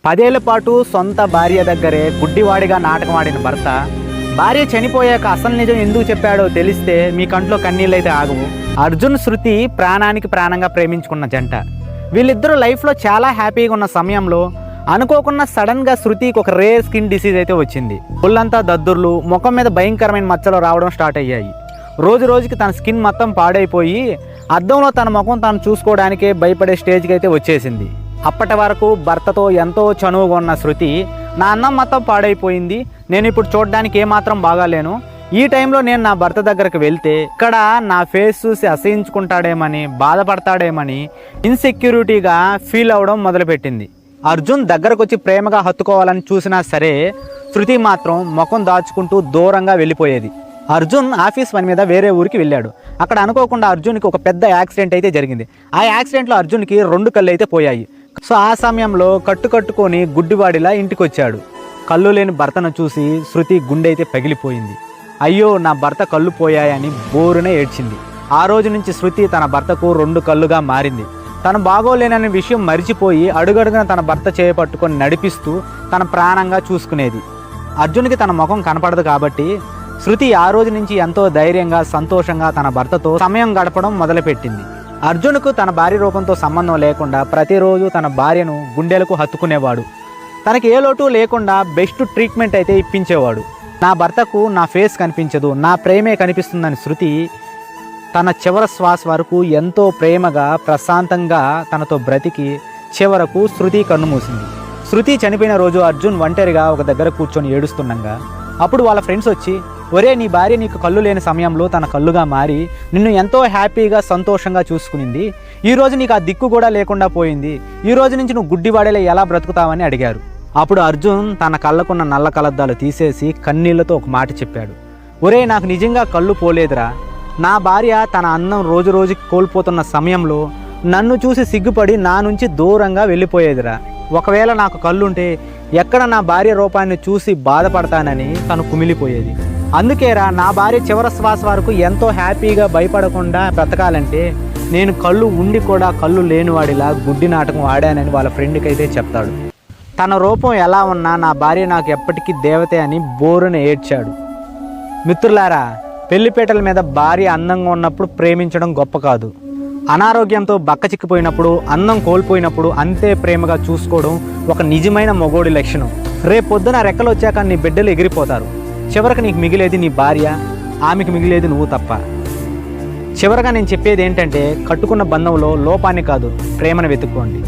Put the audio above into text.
10 ఏళ్ల పాటు సొంత భార్య దగ్గరే గుడ్డివాడిగా నాటకం ఆడిన భర్త భార్య చనిపోయాక అసలు నిజం ఎందుకు చెప్పాడో తెలిస్తే మీ కంట్లో కన్నీళ్ళైతే ఆగవు. అర్జున్, శృతి ప్రాణానికి ప్రాణంగా ప్రేమించుకున్న జంట. వీళ్ళిద్దరూ లైఫ్లో చాలా హ్యాపీగా ఉన్న సమయంలో అనుకోకుండా సడన్గా శృతికి ఒక రేర్ స్కిన్ డిసీజ్ అయితే వచ్చింది. ఒళ్ళంతా దద్దుర్లు, ముఖం మీద భయంకరమైన మచ్చలు రావడం స్టార్ట్ అయ్యాయి. రోజు రోజుకి తన స్కిన్ మొత్తం పాడైపోయి అద్దంలో తన ముఖం తాను చూసుకోవడానికే భయపడే స్టేజ్కి అయితే వచ్చేసింది. అప్పటి వరకు భర్తతో ఎంతో చనువుగా ఉన్న శృతి, నా అన్నం మొత్తం పాడైపోయింది, నేను ఇప్పుడు చూడడానికి ఏమాత్రం బాగాలేను, ఈ టైంలో నేను నా భర్త దగ్గరకు వెళ్తే ఇక్కడ నా ఫేస్ చూసి అసహించుకుంటాడేమని, బాధపడతాడేమని ఇన్సెక్యూరిటీగా ఫీల్ అవ్వడం మొదలుపెట్టింది. అర్జున్ దగ్గరకు వచ్చి ప్రేమగా హత్తుకోవాలని చూసినా సరే శృతి మాత్రం ముఖం దాచుకుంటూ దూరంగా వెళ్ళిపోయేది. అర్జున్ ఆఫీస్ పని మీద వేరే ఊరికి వెళ్ళాడు. అక్కడ అనుకోకుండా అర్జున్కి ఒక పెద్ద యాక్సిడెంట్ అయితే జరిగింది. ఆ యాక్సిడెంట్లో అర్జున్కి 2 కళ్ళు అయితే పోయాయి. సో ఆ సమయంలో కట్టుకట్టుకొని గుడ్డివాడిలా ఇంటికి వచ్చాడు. కళ్ళు లేని భర్తను చూసి శృతి గుండె అయితే పగిలిపోయింది. అయ్యో, నా భర్త కళ్ళు పోయాయని బోరునే ఏడ్చింది. ఆ రోజు నుంచి శృతి తన భర్తకు 2 కళ్ళుగా మారింది. తను బాగోలేననే విషయం మరిచిపోయి అడుగడుగున తన భర్త చేయపట్టుకొని నడిపిస్తూ తన ప్రాణంగా చూసుకునేది. అర్జున్కి తన ముఖం కనపడదు కాబట్టి శృతి ఆ రోజు నుంచి ఎంతో ధైర్యంగా, సంతోషంగా తన భర్తతో సమయం గడపడం మొదలుపెట్టింది. అర్జున్కు తన భార్య రూపంతో సంబంధం లేకుండా ప్రతిరోజు తన భార్యను గుండెలకు హత్తుకునేవాడు. తనకి ఏ లోటు లేకుండా బెస్ట్ ట్రీట్మెంట్ అయితే ఇప్పించేవాడు. నా భర్తకు నా ఫేస్ కనిపించదు, నా ప్రేమే కనిపిస్తుందని శృతి తన చివరి శ్వాస వరకు ఎంతో ప్రేమగా, ప్రశాంతంగా తనతో బ్రతికి చివరకు శృతి కన్నుమూసింది. శృతి చనిపోయిన రోజు అర్జున్ ఒంటరిగా ఒక దగ్గర కూర్చొని ఏడుస్తుండగా అప్పుడు వాళ్ళ ఫ్రెండ్స్ వచ్చి, ఒరే, నీ భార్య నీకు కళ్ళు లేని సమయంలో తన కళ్ళుగా మారి నిన్ను ఎంతో హ్యాపీగా, సంతోషంగా చూసుకునింది, ఈరోజు నీకు ఆ దిక్కు కూడా లేకుండా పోయింది, ఈ రోజు నుంచి నువ్వు గుడ్డివాడేలా ఎలా బ్రతుకుతావని అడిగారు. అప్పుడు అర్జున్ తన కళ్ళకున్న నల్ల కలద్దాలు తీసేసి కన్నీళ్లతో ఒక మాట చెప్పాడు. ఒరే, నాకు నిజంగా కళ్ళు పోలేదురా, నా భార్య తన అందం రోజు రోజుకి కోల్పోతున్న సమయంలో నన్ను చూసి సిగ్గుపడి నా నుంచి దూరంగా వెళ్ళిపోయేదిరా. ఒకవేళ నాకు కళ్ళుంటే ఎక్కడ నా భార్య రూపాన్ని చూసి బాధపడతానని తను కుమిలిపోయేది. అందుకేరా నా భార్య చివరి శ్వాస వరకు ఎంతో హ్యాపీగా భయపడకుండా బ్రతకాలంటే నేను కళ్ళు ఉండి కూడా కళ్ళు లేనివాడిలా గుడ్డి నాటకం ఆడానని వాళ్ళ ఫ్రెండ్కి అయితే చెప్తాడు. తన రూపం ఎలా ఉన్నా నా భార్య నాకు ఎప్పటికీ దేవతే అని బోరున ఏడ్చాడు. మిత్రులారా, పెళ్లిపేటల మీద భార్య అందంగా ఉన్నప్పుడు ప్రేమించడం గొప్ప కాదు. అనారోగ్యంతో బక్కచిక్కిపోయినప్పుడు, అందం కోల్పోయినప్పుడు అంతే ప్రేమగా చూసుకోవడం ఒక నిజమైన మొగోడి లక్షణం. రేపొద్దున రెక్కలు వచ్చాక నీ బిడ్డలు ఎగిరిపోతారు. చివరికి నీకు మిగిలేది నీ భార్య, ఆమెకు మిగిలేది నువ్వు తప్ప. చివరగా నేను చెప్పేది ఏంటంటే, కట్టుకున్న బంధంలో లోపాన్ని కాదు, ప్రేమను వెతుక్కోండి.